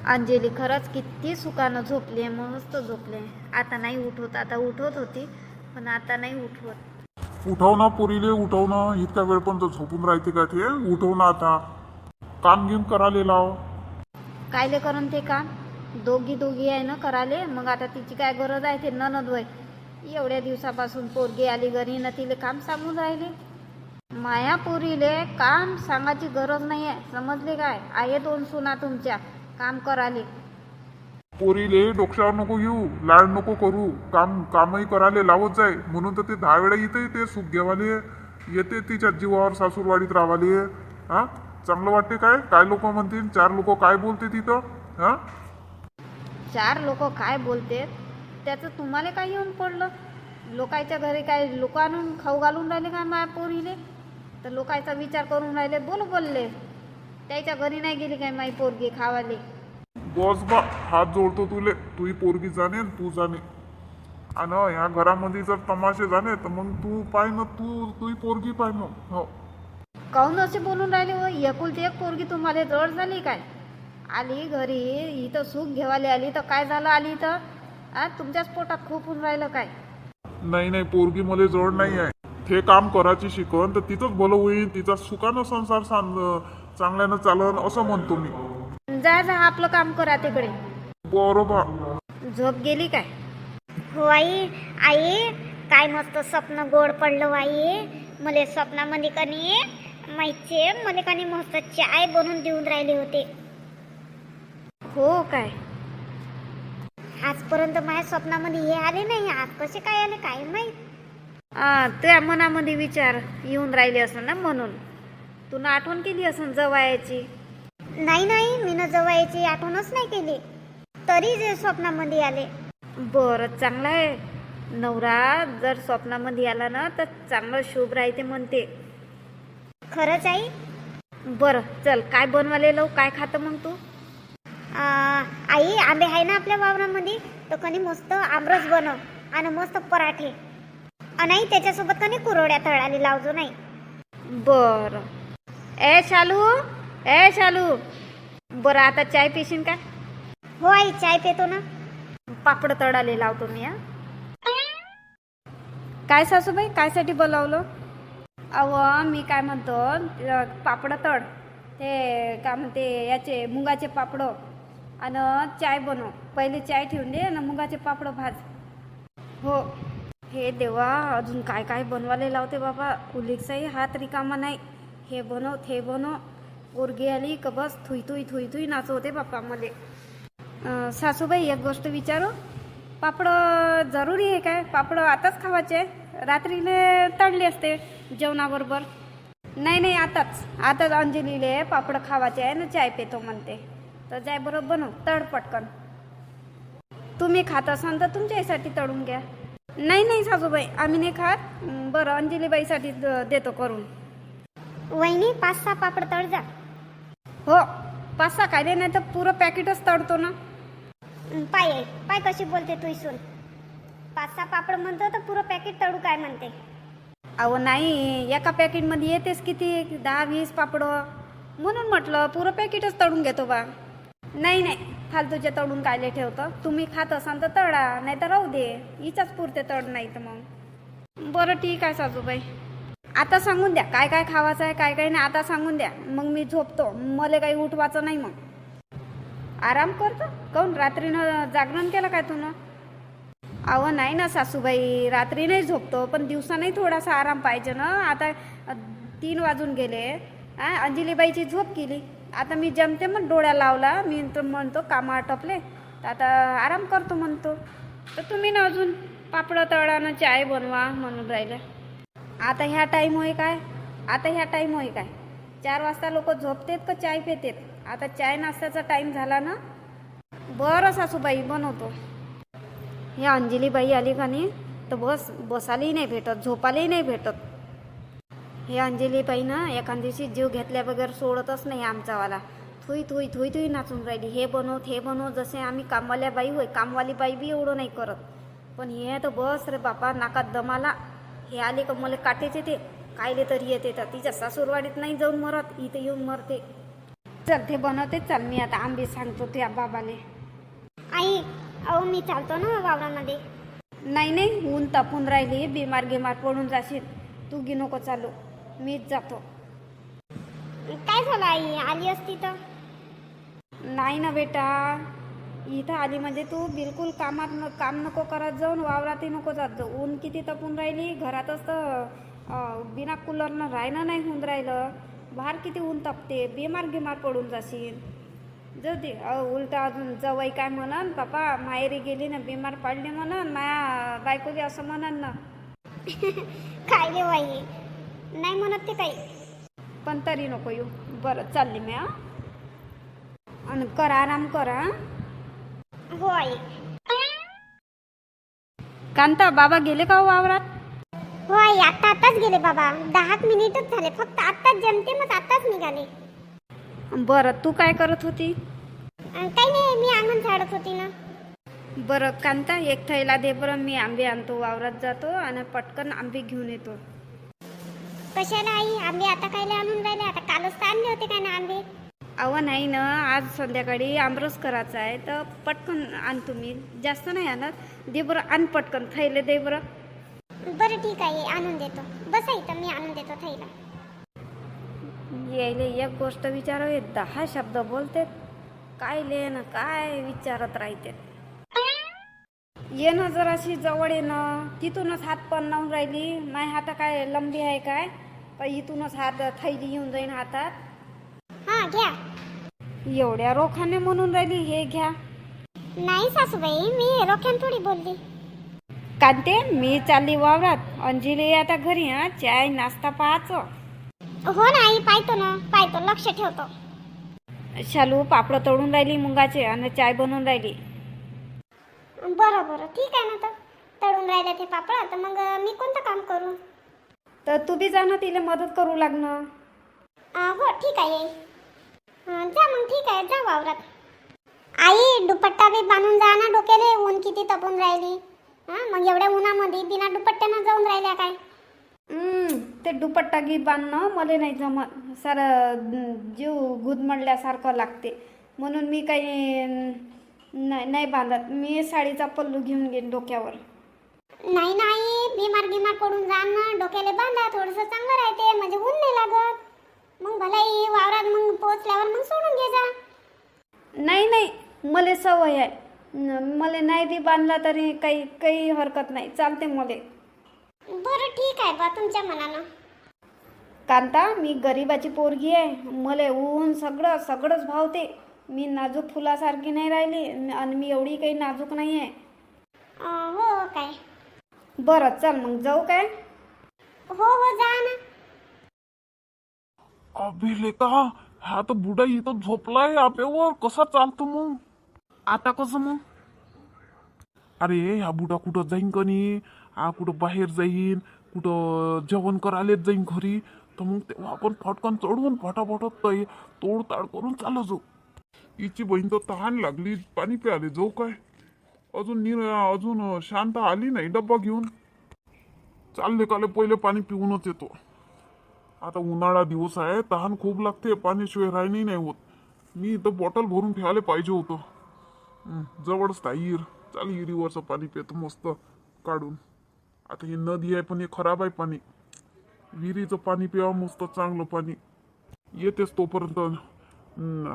अंजली खरंच किती सुखानं झोपली आहे, मस्त झोपली आहे. आता नाही उठवत, आता उठवत होती पण आता नाही उठवत. उठव ना पोरीले, उठव ना. इतका वेळ पण तर झोपून राहते का ते? उठव ना आता. काम गेम करायला लाव. कायले करून ते काम? दोघी आहे ना कराले. मग आता तिची काय गरज आहे? ते ननद वय एवढ्या दिवसापासून पोरगी आली घरी ना, तिले काम सांगून राहिले. माया पोरीले काम सांगायची गरज नाही आहे, समजले काय? आहे दोन सुना तुमच्या काम कराले. पोरीले डोक्यावर नको घेऊ, लाड नको करू. कामही करायला लावत जाय. म्हणून तर ते 10 वेळा येते ते सुख घेवाले. येते तिच्या जीवावर सासूरवाडीत रावाले. हा, चांगलं वाटते काय? काय लोक म्हणतील, 4 लोक काय बोलते तिथं? हा, 4 लोक काय बोलते त्याचं तुम्हाला काय येऊन पडलं? लोकांच्या घरी काय लोक आणून खाऊ घालून राहिले काय माया पोरीले? तर लोकांचा विचार करून राहिले, बोलले. त्याच्या घरी नाही गेली काय माई पोरगी खावाले? बस बा, हात जोडतो तुले. तुही पोरगी जाणे तू जाणे. आणि ह्या घरामध्ये जर तमाशे झाले तर मग तू पाय ना, तुही पोरगी पाय ना. हो, काहून असे बोलून राहिले हो? एकुलती एक पोरगी तुम्हाला जड झाली काय? आली घरी इथं सुख घेवाले आली तर काय झालं? आली तर तुमच्याच पोटात खूपून राहिलं काय? नाही पोरगी मला जड नाही आहे. ते काम करायची शिकवण तर तिथंच भलं होईल. तिचा सुखानं संसार चांगल्यानं चालन असं म्हणतो मी. जा आपलं काम करा तिकडे. बरोबर. झोप गेली काय? हो आई. आई काय मस्त स्वप्न गोड पडलं आई. मला स्वप्नामध्ये कनी माहितीये, मला कनी मस्त चाय बनवून देऊन राहिले होते. हो काय? आजपर्यंत माझ्या स्वप्नामध्ये हे आले नाही, आज कसे काय आले काय माहित. त्या मनामध्ये विचार येऊन राहिले असं ना, म्हणून तुला आठवण केली असं जवायची. नाही मी न जवायची आठवणच नाही केली, तरी जे स्वप्नामध्ये आले. बरं, चांगलं आहे. नवरा जर स्वप्नामध्ये आला ना तर चांगलं शुभ राहते म्हणते. खरंच आई. बरं चल, काय बनवाले लावू? काय खातं मग तू? आई आंबे आहे ना आपल्या वावरामध्ये, तर कनी मस्त आमरस बनव आणि मस्त पराठे, आणि त्याच्यासोबत कनी कुरवड्या तळाली लावजो. नाही बरं. ए शालू, बरं आता चाय पिशीन का? हो आई, चाय पेतो ना. पापड तळाले लावतो मी. काय सासूबाई, कायसाठी बोलावलं? अहो मी काय म्हणतो, पापड तळ, ते काय म्हणते याचे मुगाचे पापड, आणि चाय बनव. पहिले चाय ठेवून दे आणि मुगाचे पापड भाज. हो. हे देवा, अजून काय काय बनवायला लावते बाबा. उलीकचाही हात रिकामा नाही. हे बनव ते बनव. पोरगी आली का बस थुई नाचवते बाप्पा मले. सासूबाई एक गोष्ट विचारू, पापड जरुरी आहे काय? पापड आताच खावायचे? रात्रीने तळले असते जेवणाबरोबर. नाही आताच अंजलीले पापड खावायचे आहे ना, चाय पेतो म्हणते. तर जाय बरोबर बनव, तळ पटकन. तुम्ही खात असाल तर तुमच्यासाठी तळून घ्या. नाही सासूबाई, आम्ही नाही खात. बरं, अंजलीबाईसाठी देतो करून. वहिनी 5-6 पापड तळ जा. हो, 5-6 काय नाही तर पुरं पॅकेटच तळतो ना. पाय कशी बोलते तू इसून. 5-6 पापड म्हणतो तर पुरं पॅकेट तळू काय म्हणते? अहो नाही, एका पॅकेटमध्ये येतेच किती, 10-20 पापड. म्हणून म्हटलं पुरं पॅकेटच तळून घेतो बा. नाही फालतूचे तळून कायले ठेवतं. तुम्ही खात असाल तर तळा, नाही तर राहू दे. हिचाच पुरते तळ नाही तर मग. बरं ठीक आहे सासूबाई, आता सांगून द्या काय काय खावायचं आहे, काय काय नाही. आता सांगून द्या, मग मी झोपतो. मला काही उठवायचं नाही. मग आराम करतो. काऊन रात्रीनं जागरण केलं काय तुनं? अहो नाही ना सासूबाई, रात्री नाही झोपतो, पण दिवसा नाही थोडासा आराम पाहिजे ना. आता 3 वाजून गेले. अंजलीबाईची झोप केली. आता मी जमते मग डोळ्या लावला. मी तर म्हणतो कामं आटपले तर आता आराम करतो म्हणतो. तर तुम्ही ना अजून पापड तळानं चाय बनवा म्हणून राहिल्या. आता ह्या टाईम होय काय? 4 वाजता लोक झोपतेत का चाय पेतेत? आता चाय नाश्त्याचा टाईम झाला ना. बरं सासूबाई, बनवतो. ह्या अंजलीबाई आली का नाही तर बसायलाही नाही भेटत, झोपायलाही नाही भेटत. हे अंजलीबाई ना एखाद दिवशी जीव घेतल्या बगैर सोडतच नाही आमचावाला. थुई नाचून राहिली. हे बनव ते बनव. जसे आम्ही कामवाल्या बाई होय, कामवाली बाई बी एवढं नाही करत. पण हे तर बस रे बापा, नाकात दमाला. हे आले का मला काटेचे ते कायले तरी येते. तर तिच्या सासूरवाडीत नाही जाऊन मरत, इथे येऊन मरते. चल ते बनवते. चल मी आता आंबे सांगतो त्या बाबाले. आई अहो मी चालतो ना वावरामध्ये. नाही नाही, ऊन तापून राहिली, बिमार गिमार पडून जाशील. तू गी नको चालू, मीच जातो. काय झालं आई, आली असती तर? नाही ना बेटा, इथं आली म्हणजे तू बिलकुल काम नको करत जाऊन, वावरातही नको जात जाऊ. ऊन किती तपून राहिली, घरातच तर बिना कूलरनं राहणं नाही होऊन राहिलं. बाहेर किती ऊन तापते, बिमार पडून जाशील. जाऊ दे. उलटा अजून जवळ काय म्हणन, पापा माहेरी गेली ना बिमार पडली म्हणन, माया बायकोली असं म्हणन ना. काय रे बाई, नाही म्हणत ते काही. पण तरी नको येऊ. बरं चालली मी. आणि करा आराम करा. हो आई. कांता बाबा गेले का हो वावरात? हो आई, आताच गेले बाबा. 10 मिनिटच झाले फक्त. आताच जमते मग आताच निघाले. बरं, तू काय करत होती? काही नाही, मी अंगण झाडत होती ना. बरं कांता, एक थैला दे बरं, मी आंबे आणतो. वावरात जातो आणि पटकन आंबे घेऊन येतो. कशाला आई आंबे आता कायले आणून राहिले? आता कालच तर आणले होते काय ना आंबे. अहो नाही ना, आज संध्याकाळी आमरस करायचा आहे तर पटकन आण. तुम्ही जास्त नाही आणत. दे बरं, आण पटकन. थैले दे बरं. बरं ठीक आहे, आणून देतो. बसा इथं, मी आणून देतो थैला. यायले एक गोष्ट विचारावे, 10 शब्द बोलते. काय ले ना काय विचारत राहते. ये ना जराशी जवळ ये ना. तिथूनच हात पण लावून राहिली. माय हात काय लंबी आहे काय? पण इथूनच हात थैली येऊन जाईन हातात. हा घ्या. एवढ्या रोखाने म्हणून राहिली हे घ्या. नाही सासूबाई, मी रोख्यान थोडी बोलली. कांते, मी चालली वावरात. अंजली आता घरी. चाय नाश्ता पाहायचं. हो ना आई, पाहतो ना, पाहतो, लक्ष ठेवतो. शालू पापड तळून राहिली मुंगाचे आणि चाय बनवून राहिली. बरं बरं ठीक आहे ना. तर तळून राहिले ते पापड, तर मग मी कोणतं काम करू? तर तू बी जा ना, तिला मदत करू लागणं. हो ठीक आहे. जा मग, ठीक आहे, जा वावरात. आई दुपट्टा बी बांधून जा ना डोक्याले, ऊन किती तपून राहिली. मग एवढ्या उन्हामध्ये बिना दुपट्ट्यानं जाऊन राहिल्या काय? ते दुपट्टा गी बांधणं मला नाही जमत. सारं जीव गुदमडल्यासारखं लागते. म्हणून मी काही नाही बांधत. मी साडीचा पल्लू घेऊन घेईन डोक्यावर. नाही नाही, बिमार पडून जा ना. डोक्याला बांधा, थोडंसं चांगलं राहते, म्हणजे ऊन नाही लागत. मग भलाई वावरात मग पोहोचल्यावर मग सोडून घे जा. नाही, मला सवय आहे. मला नाही बी बांधला तरी काही हरकत नाही, चालते मला. बरं ठीक आहे बा, तुमच्या मनानं. कांता, मी गरीबाची पोरगी आहे. मला ऊन सगळंच भावते. मी नाजूक फुलासारखी नाही राहिली आणि मी एवढी काही नाजूक नाही आहे. हो काय? बरं चल मग जाऊ काय? हो जा ना. अबे लेका, हा तर बुडा इथं झोपलाय आप्यावर. कसा चालतो मग आता? कसं मग? अरे हा बुडा कुठं जाईन कनी? हा कुठं बाहेर जाईन, कुठं जेवण करायलाच जाईन घरी. तर मग तेव्हा आपण फटकन चढवून फटाफट तोडताड करून चालू जाऊ. हिची बहीण तर तहान लागली, पाणी प्यायले जाऊ काय? अजून शांत आली नाही डब्बा घेऊन. चालले काले पहिले पाणी पिऊनच येतो. आता उन्हाळा दिवस आहे, तहान खूप लागते, पाण्याशिवाय राहणी नाही होत. मी इथं बॉटल भरून ठेवायला पाहिजे होतं. जवळच ताईर. चाल हिरीवरचं पाणी पितो मस्त काढून. आता ही नदी आहे पण हे खराब आहे पाणी. विहिरीचं पाणी पिवा मस्त चांगलं पाणी. येतेच तोपर्यंत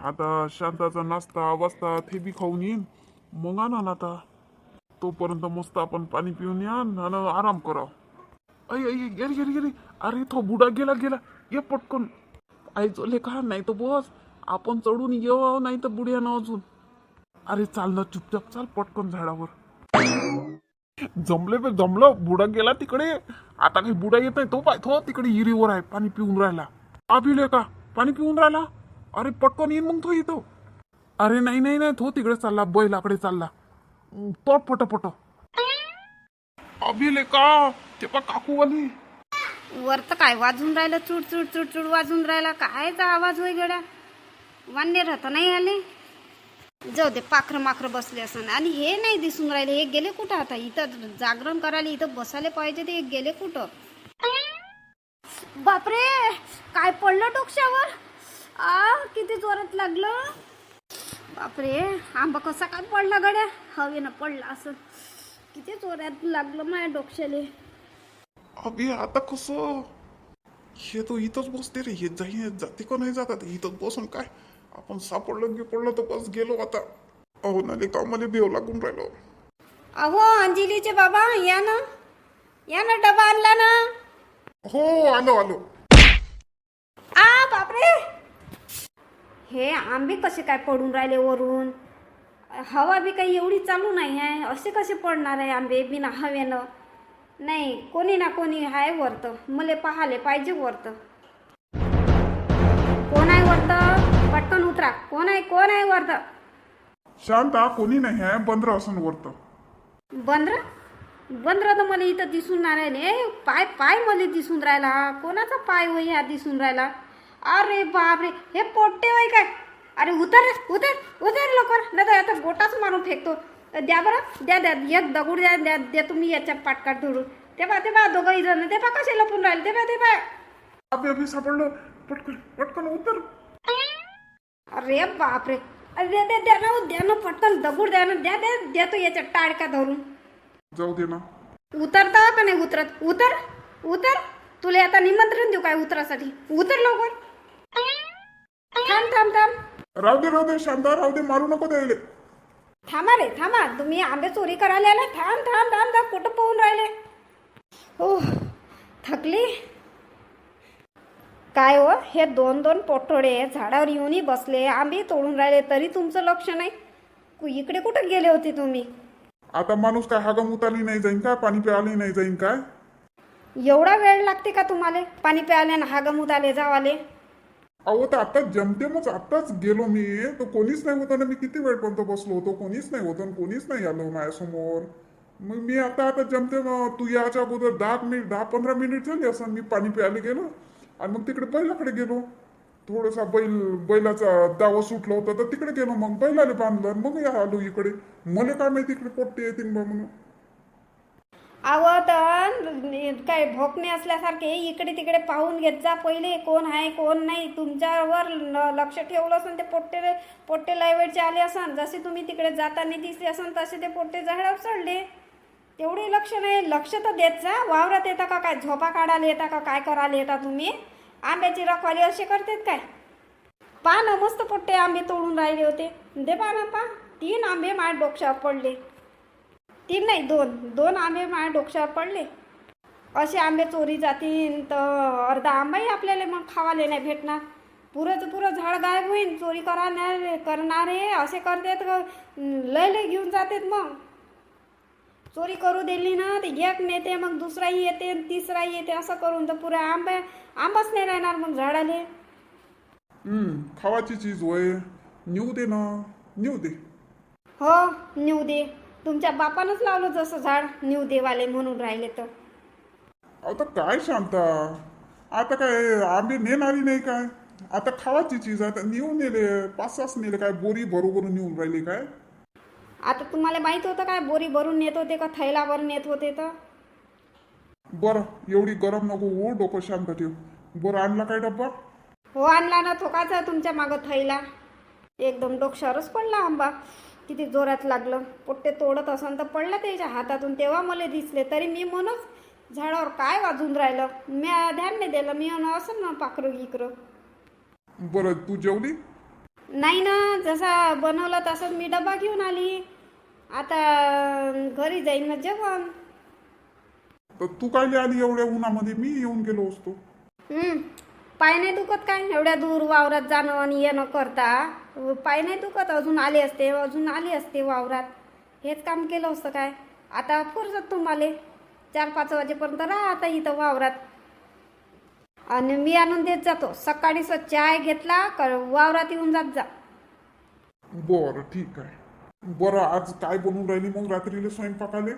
आता शांताचा नाश्ता वाजता ते बी खाऊन येईन. मग आणा आता. तोपर्यंत मस्त आपण पाणी पिऊन या आणि आराम करा. गेली. अरे तो बुडा गेला. ये पटकन. आईचो लेखा, नाही तर बस आपण चढून येऊ, नाही तर बुड्यानं अजून. अरे चाल ना, चुपचाप चाल पटकन झाडावर. जमलं. बुडा गेला तिकडे. आता काही बुडा येत नाही. तो पाय तो तिकडे हिरीवर आहे, पाणी पिऊन राहिला. आभिले का पाणी पिऊन राहिला? अरे पटकन येईन मग तो इथं. अरे नाही, तो तिकडे चालला, बैलाकडे चालला. तो पट अभिले का ते पा काकूवाली. वर तर काय वाजून राहिलं, चूड वाजून राहिला. कायचा आवाज होय गड्या? वांडे राहता नाही आले. जाऊ दे, पाखरं बसले असं. आणि हे नाही दिसून राहिले. हे गेले कुठं? आता इथं जागरण करायला इथं बसायला पाहिजे, ते गेले कुठं? बापरे, काय पडलं डोक्यावर? किती जोरात लागलं. बापरे, आंबा कसा काय पडला गड्या, हवेनं पडला असं. किती जोरात लागलं माझ्या डोक्याले. अबे आता कसं, हे तो इथंच बसते रे, हे जाते का नाही जातात, इथंच बसून काय आपण सापडलं गे पडलं तर बस गेलो आता. अहो नाले कामाले बेव लागून राहिलो. अहो अंजलीचे बाबा, या ना डबा आणला ना. हो आलो आलो. बापरे, हे आंबे कसे काय पडून राहिले वरून. हवा बी काही एवढी चालू नाही आहे, असे कसे पडणार आहे आंबे बिना हवेनं. नाही, कोणी ना कोणी आहे वरत, मला पाहाले पाहिजे वरत. कोण आहे वरत, पटकन उतरा. कोण आहे वरत. शांता कोणी नाही आहे, बंदर असून वरत. बंदर तर मला इथं दिसून नाही राहिले. पाय मला दिसून राहिला. कोणाचा पाय होई ह्या दिसून राहिला. अरे बापरे, हे पोट्टे होय काय. अरे उतर लवकर, नाही तर आता गोटाच मारून फेकतो. द्या बरं, द्या एक दगड द्या तुम्ही याच्या पाटकाट धरून. ते बा दोघंही जण ते बा कसे लपून राहिले. ते बा अबे सापडलं, पटकन उतर. अरे बापरे, अरे द्या ना पटकन दगड द्या तो याच्या टाळका धरून. जाऊ दे ना. उतरता का नाही उतरत. उतर तुला आता निमंत्रण देऊ काय उतरासाठी. उतर लवकर. थांब. राहू दे शांता, राहू दे, मारू नको द्यायले. थांबा तुम्ही आंबे चोरी करायला आला. थांब कुठं पोहून राहिले. हो, थकली काय हो. हे दोन पोटोडे झाडावर येऊनही बसले, आंबे तोडून राहिले, तरी तुमचं लक्ष नाही. इकडे कुठं गेले होते तुम्ही. आता माणूस काय हागम उतारली नाही जाईन काय, पाणी प्यायला नाही जाईन काय. एवढा वेळ लागते का तुम्हाला पाणी प्यायला ना हागमुताले जावाले. अहो तर आता जमतेमच, आताच गेलो मी, तर कोणीच नाही होतं ना. मी किती वेळपर्यंत बसलो होतो, कोणीच नाही होतं, कोणीच नाही आलं माझ्यासमोर. मग मी आता जमते, तू याच्या अगोदर 10-15 मिनिट झाली असं मी पाणी प्यायला गेलो. आणि मग तिकडे बैलाकडे गेलो, थोडासा बैलाचा दावा सुटला होता तर तिकडे गेलो. मग बैलाले बांधलं, मग आलो इकडे. मला काय माहिती इकडे पोट्टे येतील बा म्हणून. तर काय भोकणे असल्यासारखे इकडे तिकडे पाहून घेत जा पहिले, कोण आहे कोण नाही. तुमच्यावर लक्ष ठेवलं असेल ते पोट्टे लायवेडचे आले असन. जसे तुम्ही तिकडे जाताना दिसले असन तसे ते पोट्टे झाडावर चढले. तेवढे लक्ष नाही, लक्ष तर देत जा. वावरात येता का काय, झोपा काढायला येता का काय करायला येता तुम्ही. आंब्याची रखवाली असे करतात काय. पहा ना, मस्त पोट्टे आंबे तोडून राहिले होते. दे पहा 3 आंबे माझ्या डोक्यावर पडले. 3 नाही 2 आंबे माझ्या डोक्यावर पडले. असे आंबे चोरी जातील तर अर्धा आंबाही आपल्याला मग खावाले नाही भेटणार. पुरं झाड गायब होईल. चोरी करणारे असे करतात, लय घेऊन जातात. मग चोरी करू दिली ना ते एक नेते, मग दुसराही येते, तिसराही येते, असं करून तर पुरा आंबाच नाही राहणार मग झाडाले. खावाची चीज होय, नेऊ दे ना, नेऊ दे. हो नेऊ दे. तुमच्या बापानंच लावलं जसं झाड, नेऊ देवाले म्हणून राहिले तर. आता काय शांता, आता काय आंबे नेणारी नाही काय. आता खावाची चीज आता नेऊन नेले, 5-6 नेले काय, बोरी बरोबर नेऊन राहिले काय. आता तुम्हाला माहित होतं काय बोरी भरून नेत होते का थैलावर नेत होते तर. बरं एवढी गरम नको हो, डोकं शांत ठेव. बरं आणला काय डब्बा. हो आणला ना, थोकाचा तुमच्या मागं थैला. एकदम डोक्यावरच पडला आंबा. किती जोरात लागलं. पोट्टे तोडत असन तर पडला त्याच्या हातातून. तेव्हा मला दिसले, तरी मी म्हणूनच झाडावर काय वाजून राहिलं, मी ध्यान नाही दिलं. मी असं ना पाखरं गिकरं. बरं तू जेवली. नाही ना, जसा बनवला तसंच मी डबा घेऊन आली. आता घरी जाईन ना जेवण. तर तू काय आली एवढ्या उन्हामध्ये, मी येऊन गेलो असतो. पाय नाही दुखत काय, एवढ्या दूर वावरात जाणं आणि येणं करता. पाय नाही दुखत, अजून आली असते वावरात. हेच काम केलं असतं काय. आता फुरसत तुम्हाला 4-5 वाजेपर्यंत राहा आता इथं वावरात. आणि मी आणून देत जातो. सकाळी चाय घेतला वावरात येऊन जात जा. बरं ठीक आहे. बरं आज काय बनवून राहिली मग रात्रीला स्वयंपाकाले.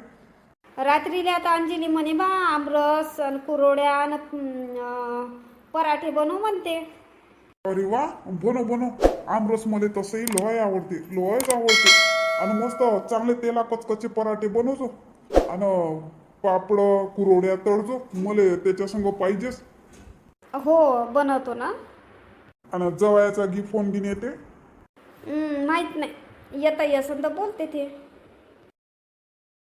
रात्रीला आता अंजली म्हणे बा आमरस आणि कुरोड्या आणि पराठे बनव म्हणते. अरे वा, बनव. आमरस मला तसंही लय आवडते. आणि मस्त चांगले तेला कचकचे पराठे बनवतो. आणि पापड कुरोड्या तळजो, मला त्याच्या संग पाहिजेच. हो बनवतो ना. आणि जवळचा गी फोन बिन येते. माहीत नाही, येता येसन तर बोलते ते.